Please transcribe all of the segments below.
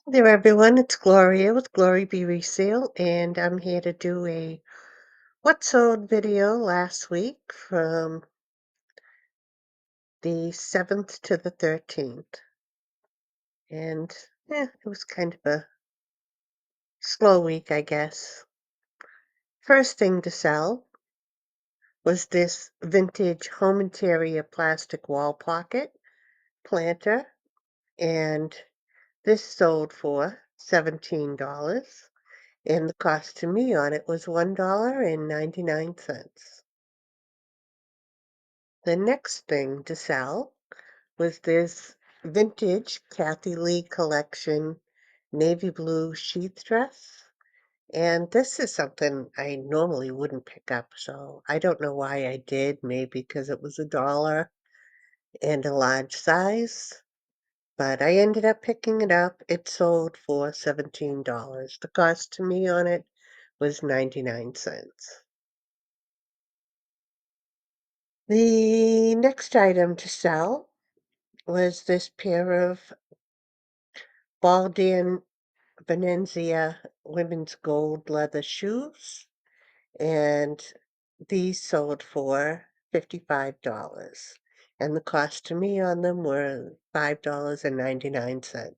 Hey there, everyone. It's Gloria with Glory Be Resale, and I'm here to do a What Sold video last week from the 7th to the 13th. And it was kind of a slow week, I guess. First thing to sell was this vintage home interior plastic wall pocket planter, and this sold for $17. And the cost to me on it was $1.99. The next thing to sell was this vintage Kathy Lee collection navy blue sheath dress. And this is something I normally wouldn't pick up, so I don't know why I did. Maybe because it was $1 and a large size, but I ended up picking it up. It sold for $17. The cost to me on it was 99¢. The next item to sell was this pair of Baldan Venezia women's gold leather shoes, and these sold for $55. And the cost to me on them were $5.99.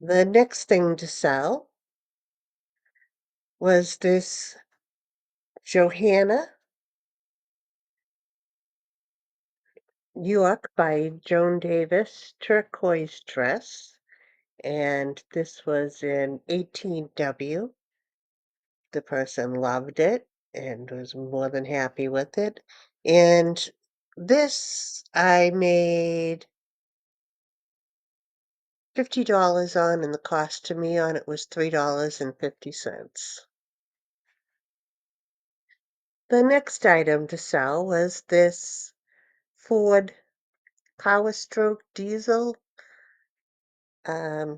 The next thing to sell was this Johanna York by Joan Davis turquoise dress, and this was in 18W. The person loved it and was more than happy with it. And this I made $50 on, and the cost to me on it was $3.50. The next item to sell was this Ford Power Stroke Diesel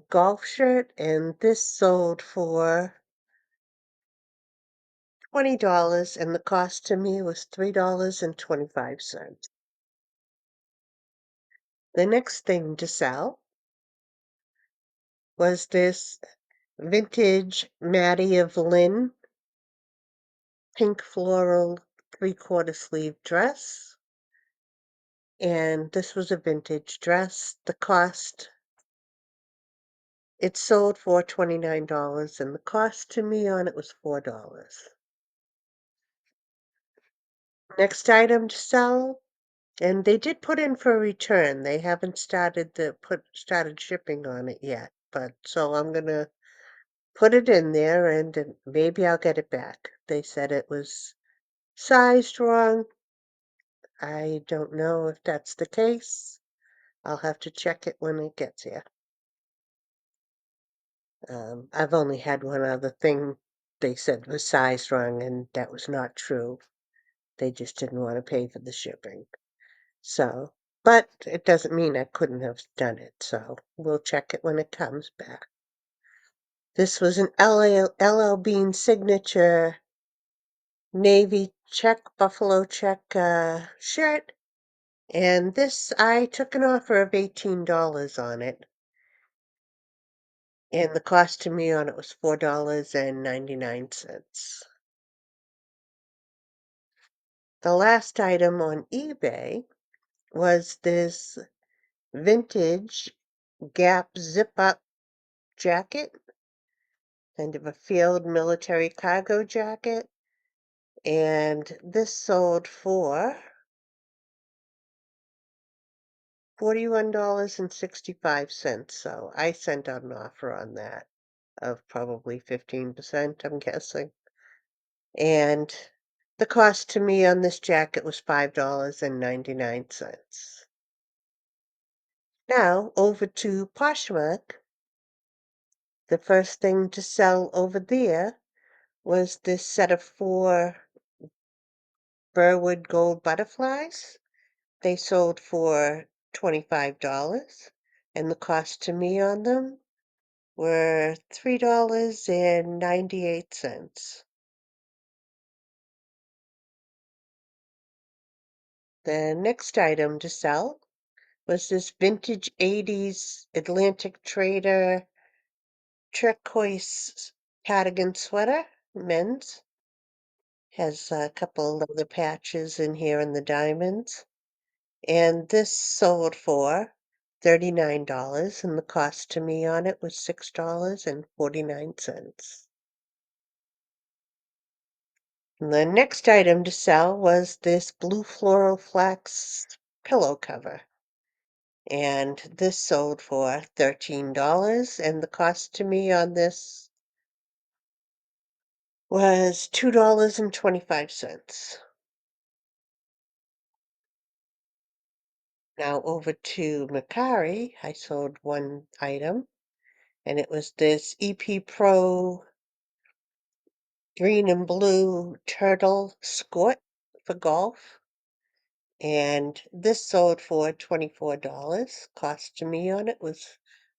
golf shirt, and this sold for $20, and the cost to me was $3.25. The next thing to sell was this vintage Maddie of Lynn pink floral three-quarter sleeve dress. And this was a vintage dress. The cost, it sold for $29, and the cost to me on it was $4. Next item to sell, and they did put in for a return. They haven't started shipping on it yet, but so I'm gonna put it in there, and maybe I'll get it back. They said it was sized wrong. I don't know if that's the case. I'll have to check it when it gets here. I've only had one other thing they said was sized wrong, and that was not true. They just didn't want to pay for the shipping. So, but it doesn't mean I couldn't have done it, so we'll check it when it comes back. This was an LL Bean signature navy check, buffalo check shirt, and this I took an offer of $18 on it, and the cost to me on it was $4.99. The last item on eBay was this vintage Gap zip-up jacket, kind of a field military cargo jacket, and this sold for $41.65. So I sent out an offer on that of probably 15%, I'm guessing. And the cost to me on this jacket was $5.99. Now over to Poshmark. The first thing to sell over there was this set of 4 Burwood gold butterflies. They sold for $25, and the cost to me on them were $3.98. The next item to sell was this vintage 80s Atlantic Trader turquoise cardigan sweater, men's. Has a couple leather patches in here and the diamonds. And this sold for $39, and the cost to me on it was $6.49. The next item to sell was this blue floral flax pillow cover. And this sold for $13, and the cost to me on this was $2.25. Now over to Mercari, I sold one item, and it was this EP Pro green and blue turtle skirt for golf. And this sold for $24. Cost to me on it was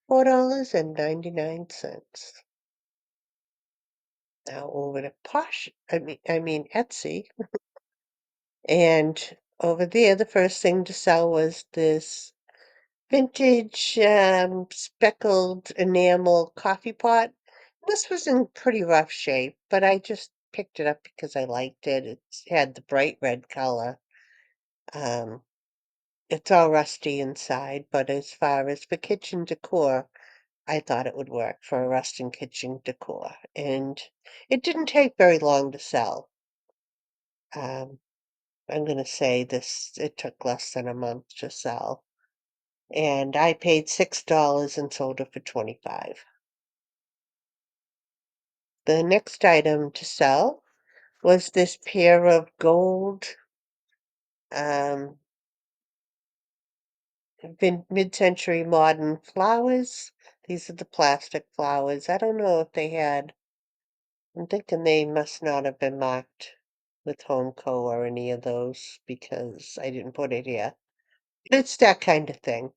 $4.99. Now over to I mean Etsy. And over there, the first thing to sell was this vintage speckled enamel coffee pot. This was in pretty rough shape, but I just picked it up because I liked it. It had the bright red color. Um, it's all rusty inside, but as far as for kitchen decor, I thought it would work for a rustic kitchen decor. And it didn't take very long to sell. Um, I'm gonna say it took less than a month to sell. And I paid $6 and sold it for 25. The next item to sell was this pair of gold um, mid-century modern flowers. These are the plastic flowers. I don't know if they had, I'm thinking they must not have been marked with Homeco or any of those because I didn't put it here. It's that kind of thing.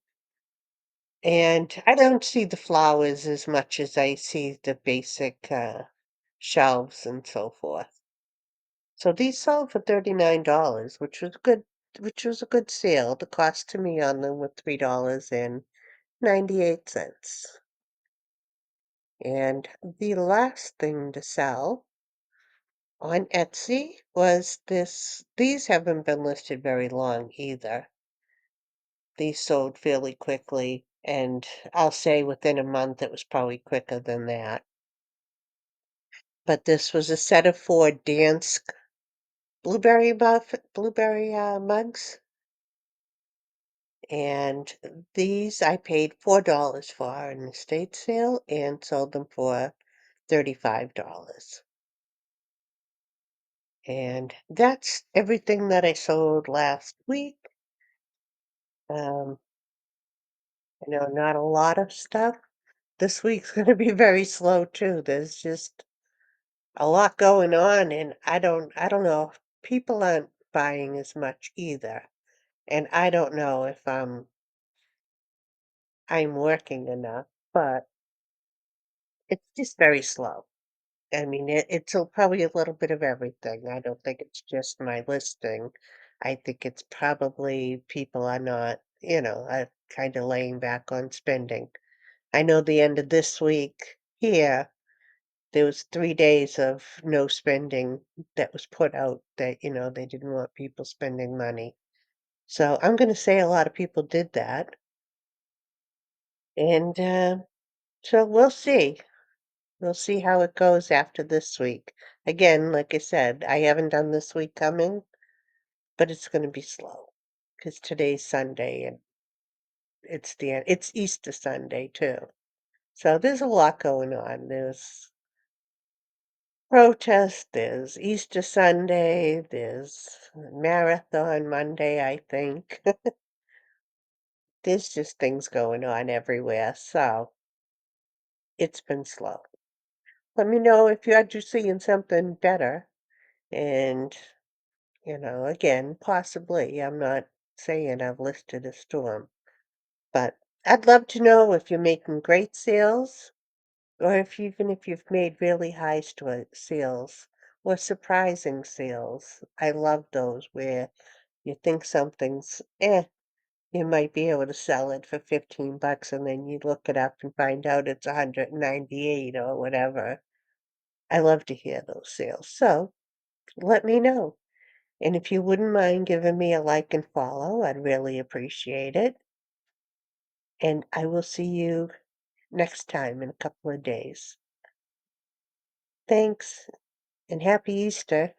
And I don't see the flowers as much as I see the basic shelves and so forth. So these sold for $39, which was a good sale. The cost to me on them was $3.98. And the last thing to sell on Etsy was these haven't been listed very long either. These sold fairly quickly, and I'll say within a month it was probably quicker than that. But this was a set of 4 Dansk blueberry mugs, and these I paid $4 for in the estate sale and sold them for $35. And that's everything that I sold last week. Um, I know not a lot of stuff. This week's gonna be very slow too. There's just a lot going on, and I don't know. People aren't buying as much either. And I don't know if I'm working enough, but it's just very slow. I mean, probably a little bit of everything. I don't think it's just my listing. I think it's probably people are not, kind of laying back on spending. I know the end of this week here, there was 3 days of no spending that was put out that, they didn't want people spending money. So I'm going to say a lot of people did that. And so we'll see. We'll see how it goes after this week. Again, like I said, I haven't done this week coming, but it's gonna be slow because today's Sunday and it's Easter Sunday too. So there's a lot going on. There's protest, there's Easter Sunday, there's marathon Monday, I think. There's just things going on everywhere, so it's been slow. Let me know if you're seeing something better and again, possibly. I'm not saying I've listed a storm, but I'd love to know if you're making great sales or even if you've made really high sales or surprising sales. I love those where you think something's you might be able to sell it for 15 bucks and then you look it up and find out it's 198 or whatever. I love to hear those sales, so let me know. And if you wouldn't mind giving me a like and follow, I'd really appreciate it. And I will see you next time in a couple of days. Thanks and happy Easter.